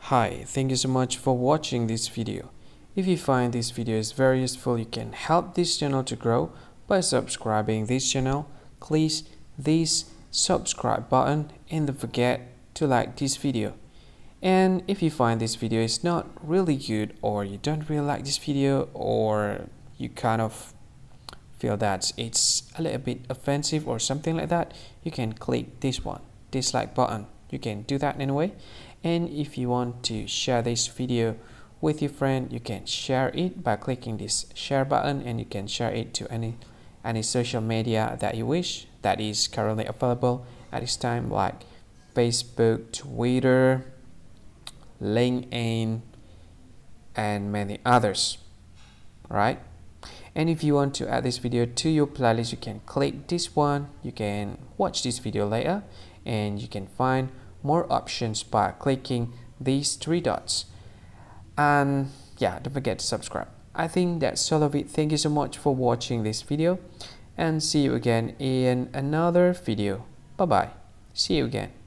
Hi, thank you so much for watching this video. If you find this video is very useful, you can help this channel to grow by subscribing this channel. Please this subscribe button and don't forget to like this video. And if you find this video is not really good, or you don't really like this video, or you kind of feel that it's a little bit offensive or something like that, you can click this one, dislike button. You can do that anyway. And if you want to share this video with your friend, you can share it by clicking this share button, and you can share it to any social media that you wish that is currently available at this time, like Facebook, Twitter, LinkedIn, and many others, right? And if you want to add this video to your playlist, you can click this one. You can watch this video later, and you can find more options by clicking these three dots. And yeah, don't forget to subscribe. I think that's all of it. Thank you so much for watching this video, and see you again in another video. Bye bye. See you again.